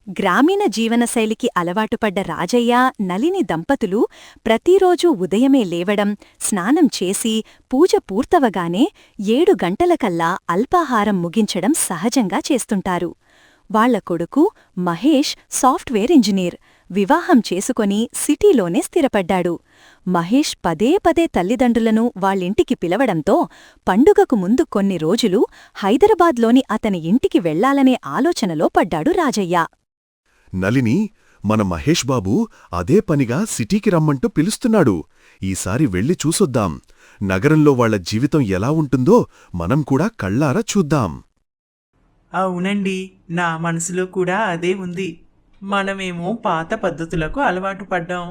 గ్రామీణ జీవనశైలికి అలవాటుపడ్డ రాజయ్య, నళిని దంపతులు ప్రతిరోజూ ఉదయమే లేవడం, స్నానం చేసి, పూజ పూర్తవగానే 7 గంటలకల్లా అల్పాహారం ముగించడం సహజంగా చేస్తుంటారు. వాళ్ల కొడుకు మహేష్ సాఫ్ట్వేర్ ఇంజనీర్. వివాహం చేసుకొని సిటీలోనే స్థిరపడ్డాడు. మహేష్ పదే పదే తల్లిదండ్రులను వాళ్ళింటికి పిలవడంతో పండుగకు ముందు కొన్ని రోజులు హైదరాబాద్లోని అతని ఇంటికి వెళ్లాలనే ఆలోచనలో పడ్డాడు రాజయ్య. నళిని, మన మహేష్ బాబు అదే పనిగా సిటీకి రమ్మంటూ పిలుస్తున్నాడు. ఈసారి వెళ్ళి చూసొద్దాం. నగరంలో వాళ్ల జీవితం ఎలా ఉంటుందో మనం కూడా కళ్ళారా చూద్దాం. అవునండి, నా మనసులో కూడా అదే ఉంది. మనమేమో పాత పద్ధతులకు అలవాటు పడ్డాం,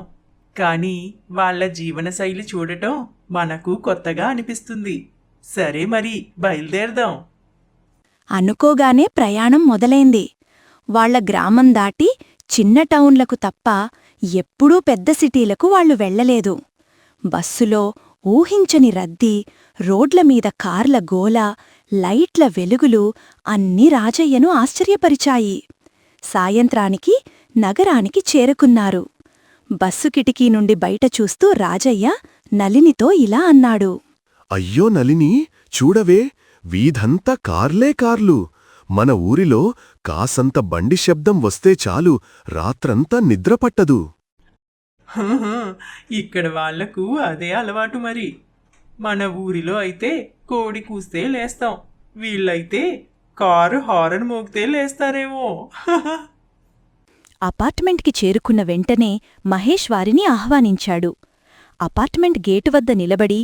కానీ వాళ్ల జీవనశైలి చూడటం మనకు కొత్తగా అనిపిస్తుంది. సరే, మరి బయలుదేరదాం. అనుకోగానే ప్రయాణం మొదలైంది. వాళ్ల గ్రామం దాటి చిన్న టౌన్లకు తప్ప ఎప్పుడూ పెద్ద సిటీలకు వాళ్లు వెళ్లలేదు. బస్సులో ఊహించని రద్దీ, రోడ్లమీద కార్ల గోల, లైట్ల వెలుగులు అన్నీ రాజయ్యను ఆశ్చర్యపరిచాయి. సాయంత్రానికి నగరానికి చేరుకున్నారు. బస్సు కిటికీ నుండి బయట చూస్తూ రాజయ్య నళినితో ఇలా అన్నాడు. అయ్యో నళిని, చూడవే, వీధంతా కార్లే కార్లు. మన ఊరిలో కాసంత బండి శబ్దం వస్తే చాలు, రాత్రంతా నిద్రపట్టదు. ఇక్కడ వాళ్లకు అదే అలవాటు మరి. మన ఊరిలో అయితే కోడి కూస్తే లేస్తాం, వీళ్ళైతే కారు హారన్ మోగితే లేస్తారేమో. అపార్ట్మెంట్కి చేరుకున్న వెంటనే మహేష్ వారిని ఆహ్వానించాడు. అపార్ట్మెంట్ గేటు వద్ద నిలబడి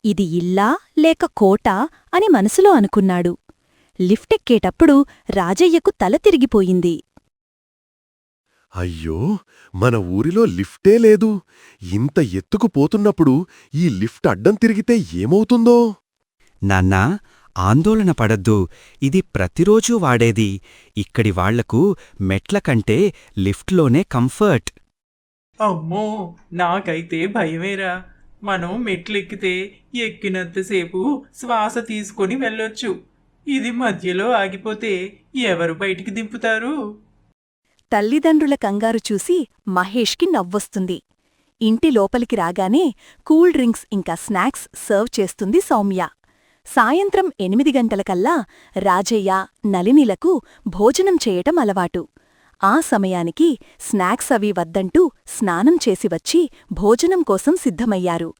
ఇది ఇల్లా లేక కోటా అని మనసులో అనుకున్నాడు. లిఫ్టెక్కేటప్పుడు రాజయ్యకు తల తిరిగిపోయింది. అయ్యో, మన ఊరిలో లిఫ్టే లేదు. ఇంత ఎత్తుకు పోతున్నప్పుడు ఈ లిఫ్ట్ అడ్డం తిరిగితే ఏమవుతుందో? నాన్నా, ఆందోళన పడద్దు. ఇది ప్రతిరోజూ వాడేది. ఇక్కడి వాళ్లకు మెట్లకంటే లిఫ్ట్లోనే కంఫర్ట్. అమ్మో, నాకైతే భయమేరా. మనం మెట్లెక్కితే ఎక్కినంతసేపు శ్వాస తీసుకొని వెళ్ళొచ్చు. ఇది మధ్యలో ఆగిపోతే ఎవరు బయటికి దింపుతారు? తల్లిదండ్రుల కంగారు చూసి మహేష్కి నవ్వొస్తుంది. ఇంటి లోపలికి రాగానే కూల్ డ్రింక్స్ ఇంకా స్నాక్స్ సర్వ్ చేస్తుంది సౌమ్య. సాయంత్రం 8 గంటలకల్లా రాజయ్య, నళినిలకు భోజనం చేయటం అలవాటు. ఆ సమయానికి స్నాక్స్ అవి వద్దంటూ స్నానం చేసి వచ్చి భోజనం కోసం సిద్ధమయ్యారు.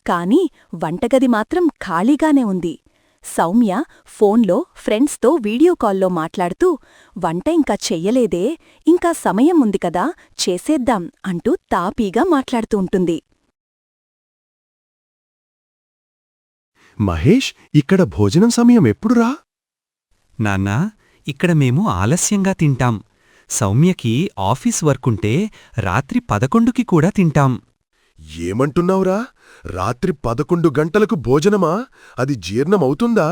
కాని వంటగది మాత్రం ఖాళీగానే ఉంది. సౌమ్య ఫోన్లో ఫ్రెండ్స్తో వీడియో కాల్లో మాట్లాడుతూ వంట ఇంకా చెయ్యలేదే, ఇంకా సమయం ఉంది కదా, చేసేద్దాం అంటూ తాపీగా మాట్లాడుతూ ఉంటుంది. మహేష్, ఇక్కడ భోజనం సమయం ఎప్పుడురా? నాన్నా, ఇక్కడ మేము ఆలస్యంగా తింటాం. సౌమ్యకి ఆఫీస్ వర్కుంటే రాత్రి 11కి కూడా తింటాం. ఏమంటున్నావురా? రాత్రి 11 గంటలకు భోజనమా? అది జీర్ణమవుతుందా?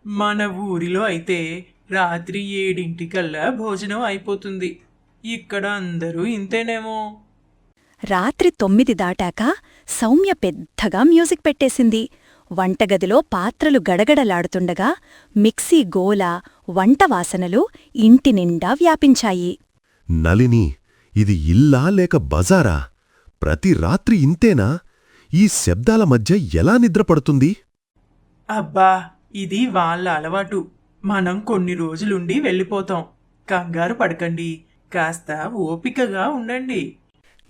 మన ఊరిలో అయితే రాత్రి 7 భోజనం అయిపోతుంది. ఇక్కడ అందరూ ఇంతేనేమో. రాత్రి 9 దాటాక సౌమ్య పెద్దగా మ్యూజిక్ పెట్టేసింది. వంటగదిలో పాత్రలు గడగడలాడుతుండగా మిక్సీ గోల, వంటవాసనలు ఇంటినిండా వ్యాపించాయి. నళిని, ఇది ఇల్లా లేక బజారా? ప్రతి రాత్రి ఇంతేనా? ఈ శబ్దాల మధ్య ఎలా నిద్రపడుతుంది? అబ్బా, ఇది వాళ్ళ అలవాటు. మనం కొన్ని రోజులుండి వెళ్ళిపోతాం. కంగారు పడకండి, కాస్త ఓపికగా ఉండండి.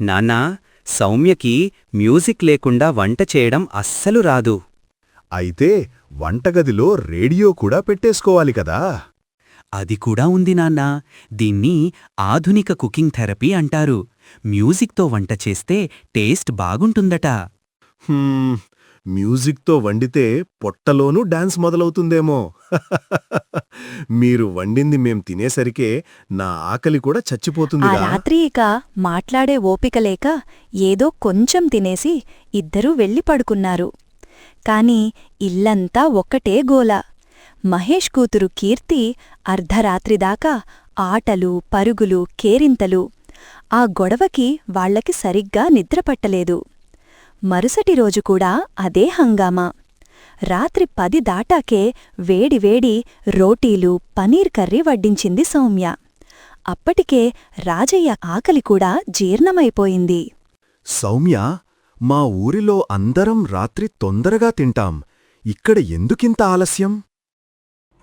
నాన్నా, సౌమ్యకి మ్యూజిక్ లేకుండా వంట చేయడం అస్సలు రాదు. అయితే వంటగదిలో రేడియో కూడా పెట్టేసుకోవాలి కదా? అది కూడా ఉంది నాన్నా. దీన్ని ఆధునిక కుకింగ్ థెరపీ అంటారు. మ్యూజిక్తో వంట చేస్తే టేస్ట్ బాగుంటుందట. మ్యూజిక్తో వండితే పొట్టలోనూ డాన్స్ మొదలవుతుందేమో. మీరు వండింది మేం తినేసరికే నా ఆకలి కూడా ఆ చచ్చిపోతుందిగా. రాత్రి ఇక మాట్లాడే ఓపికలేక ఏదో కొంచెం తినేసి ఇద్దరూ వెళ్ళి పడుకున్నారు. కాని ఇల్లంతా ఒక్కటే గోల. మహేష్ కూతురు కీర్తి అర్ధరాత్రిదాకా ఆటలు, పరుగులు, కేరింతలు. ఆ గొడవకి వాళ్లకి సరిగ్గా నిద్రపట్టలేదు. మరుసటి రోజు కూడా అదే హంగామా. రాత్రి 10 దాటాకే వేడివేడి రోటీలు, పనీర్ కర్రీ వడ్డించింది సౌమ్య. అప్పటికే రాజయ్య ఆకలి కూడా జీర్ణమైపోయింది. సౌమ్య, మా ఊరిలో అందరం రాత్రి తొందరగా తింటాం. ఇక్కడ ఎందుకింత ఆలస్యం?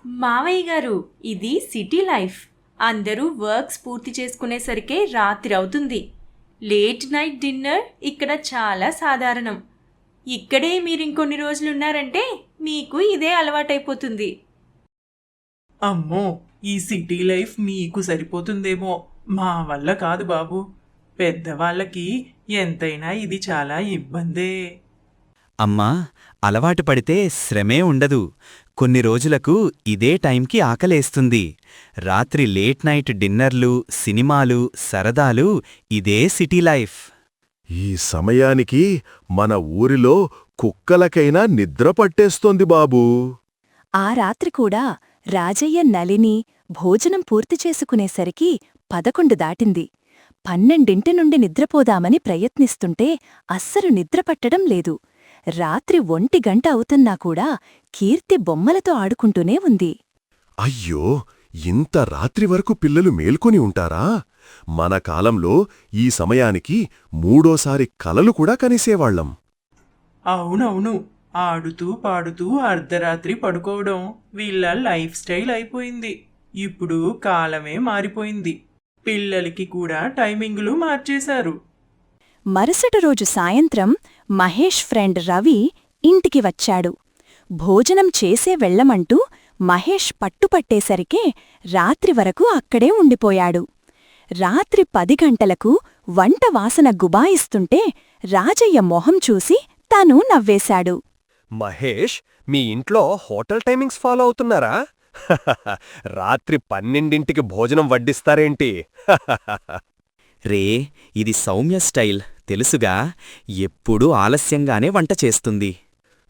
మావయ్య గారు, ఇది సిటీ లైఫ్. అందరూ వర్క్స్ పూర్తి చేసుకునేసరికే రాత్రి అవుతుంది. లేట్ నైట్ డిన్నర్ ఇక్కడ చాలా సాధారణం. ఇక్కడే మీరింకొన్ని రోజులున్నారంటే మీకు ఇదే అలవాటైపోతుంది. అమ్మో, ఈ సిటీ లైఫ్ మీకు సరిపోతుందేమో, మా వల్ల కాదు బాబు. పెద్దవాళ్ళకి ఎంతైనా ఇది చాలా ఇబ్బందే. అమ్మా, అలవాటు పడితే శ్రమే ఉండదు. కొన్ని రోజులకు ఇదే టైంకి ఆకలేస్తుంది. రాత్రి లేట్ నైట్ డిన్నర్లు, సినిమాలు, సరదాలు, ఇదే సిటీ లైఫ్. ఈ సమయానికి మన ఊరిలో కుక్కలకైనా నిద్ర పట్టేస్తోంది బాబూ. ఆ రాత్రి కూడా రాజయ్య, నళిని భోజనం పూర్తి చేసుకునేసరికి 11 దాటింది. 12 నుండి నిద్రపోదామని ప్రయత్నిస్తుంటే అస్సలు నిద్రపట్టడం లేదు. రాత్రి 1 గంట అవుతున్నా కూడా కీర్తి బొమ్మలతో ఆడుకుంటూనే ఉంది. అయ్యో, ఇంత రాత్రి వరకు పిల్లలు మేల్కొని ఉంటారా? మన కాలంలో ఈ సమయానికి 3ఓసారి కలలు కూడా కనిసేవాళ్లం. అవునవును, ఆడుతూ పాడుతూ అర్ధరాత్రి పడుకోవడం వీళ్ళ లైఫ్ స్టైల్ అయిపోయింది. ఇప్పుడు కాలమే మారిపోయింది. పిల్లలకి కూడా టైమింగులు మార్చేశారు. మరుసటి రోజు సాయంత్రం మహేష్ ఫ్రెండ్ రవి ఇంటికి వచ్చాడు. భోజనం చేసే వెళ్ళమంటూ మహేష్ పట్టుపట్టేసరికే రాత్రి వరకు అక్కడే ఉండిపోయాడు. రాత్రి 10 గంటలకు వంట వాసన గుబాయిస్తుంటే రాజయ్య మొహం చూసి తాను నవ్వేశాడు. మహేష్, మీ ఇంట్లో హోటల్ టైమింగ్స్ ఫాలో అవుతున్నారా? రాత్రి 12ంటికి భోజనం వడ్డిస్తారేంటి? రే, ఇది సౌమ్య స్టైల్ తెలుసుగా. ఎప్పుడూ ఆలస్యంగానే వంట చేస్తుంది.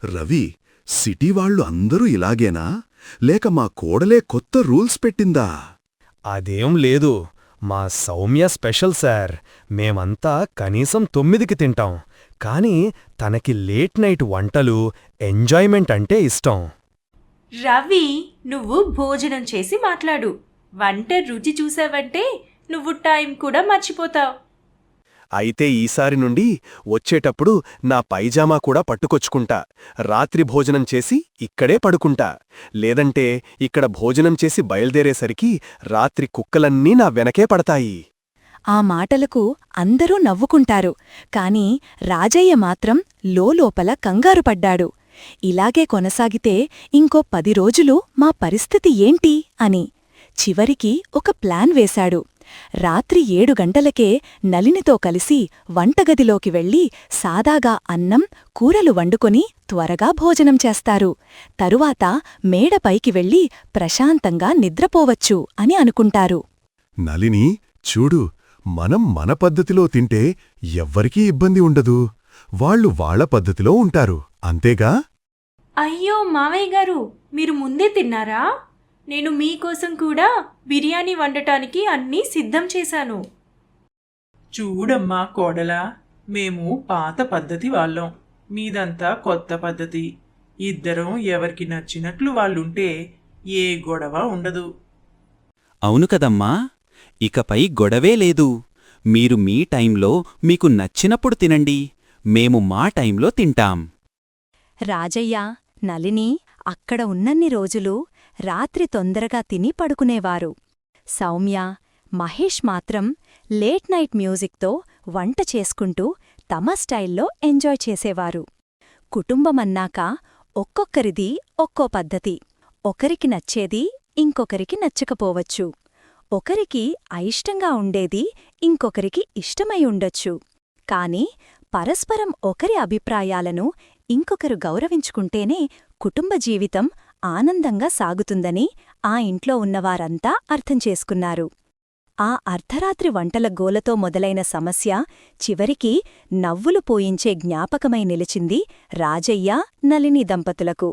రవి, సిటీ వాళ్ళు అందరూ ఇలాగేనా? లేక మా కోడలే కొత్త రూల్స్ పెట్టిందా? అదేం లేదు, మా సౌమ్య స్పెషల్ సార్. మేమంతా కనీసం 9కి తింటాం. కాని తనకి లేట్ నైట్ వంటలు, ఎంజాయ్మెంట్ అంటే ఇష్టం. రవి, నువ్వు భోజనం చేసి మాట్లాడు. వంట రుచి చూసావంటే నువ్వు టైం కూడా మర్చిపోతావు. అయితే ఈసారి నుండి వచ్చేటప్పుడు నా పైజామా కూడా పట్టుకొచ్చుకుంటా. రాత్రి భోజనం చేసి ఇక్కడే పడుకుంటా. లేదంటే ఇక్కడ భోజనం చేసి బయల్దేరేసరికి రాత్రి కుక్కలన్నీ నా వెనకే పడతాయి. ఆ మాటలకు అందరూ నవ్వుకుంటారు. కాని రాజయ్య మాత్రం లోలోపల కంగారుపడ్డాడు. ఇలాగే కొనసాగితే ఇంకో 10 రోజులు మా పరిస్థితి ఏంటి అని. చివరికి ఒక ప్లాన్ వేశాడు. రాత్రి 7 గంటలకే నళినితో కలిసి వంటగదిలోకి వెళ్లి సాదాగా అన్నం, కూరలు వండుకొని త్వరగా భోజనం చేస్తారు. తరువాత మేడపైకి వెళ్లి ప్రశాంతంగా నిద్రపోవచ్చు అని అనుకుంటారు. నళిని, చూడు, మనం మన పద్ధతిలో తింటే ఎవ్వరికీ ఇబ్బంది ఉండదు. వాళ్ళు వాళ్ళ పద్ధతిలో ఉంటారు, అంతేగా? అయ్యో మావయ్య గారు, మీరు ముందే తిన్నారా? నేను మీకోసం కూడా బిర్యానీ వండటానికి అన్నీ సిద్ధం చేశాను. చూడమ్మా కోడలా, మేము పాత పద్ధతి వాళ్ళం, మీదంతా కొత్త పద్ధతి. ఇద్దరం ఎవరికి నచ్చినట్లు వాళ్ళుంటే ఏ గొడవ ఉండదు. అవును కదమ్మా, ఇకపై గొడవే లేదు. మీరు మీ టైంలో మీకు నచ్చినప్పుడు తినండి, మేము మా టైంలో తింటాం. రాజయ్య, నళిని అక్కడ ఉన్నన్ని రోజులు రాత్రి తొందరగా తిని పడుకునేవారు. సౌమ్య, మహేష్ మాత్రం లేట్ నైట్ మ్యూజిక్తో వంట చేసుకుంటూ తమ స్టైల్లో ఎంజాయ్ చేసేవారు. కుటుంబమన్నాక ఒక్కొక్కరిది ఒక్కో పద్ధతి. ఒకరికి నచ్చేది ఇంకొకరికి నచ్చకపోవచ్చు. ఒకరికి అయిష్టంగా ఉండేది ఇంకొకరికి ఇష్టమై ఉండొచ్చు. కాని పరస్పరం ఒకరి అభిప్రాయాలను ఇంకొకరు గౌరవించుకుంటేనే కుటుంబ జీవితం ఆనందంగా సాగుతుందని ఆ ఇంట్లో ఉన్నవారంతా అర్థం చేసుకున్నారు. ఆ అర్ధరాత్రి వంటల గోలతో మొదలైన సమస్య చివరికి నవ్వులు పోయించే జ్ఞాపకమై నిలిచింది రాజయ్య, నళిని దంపతులకు.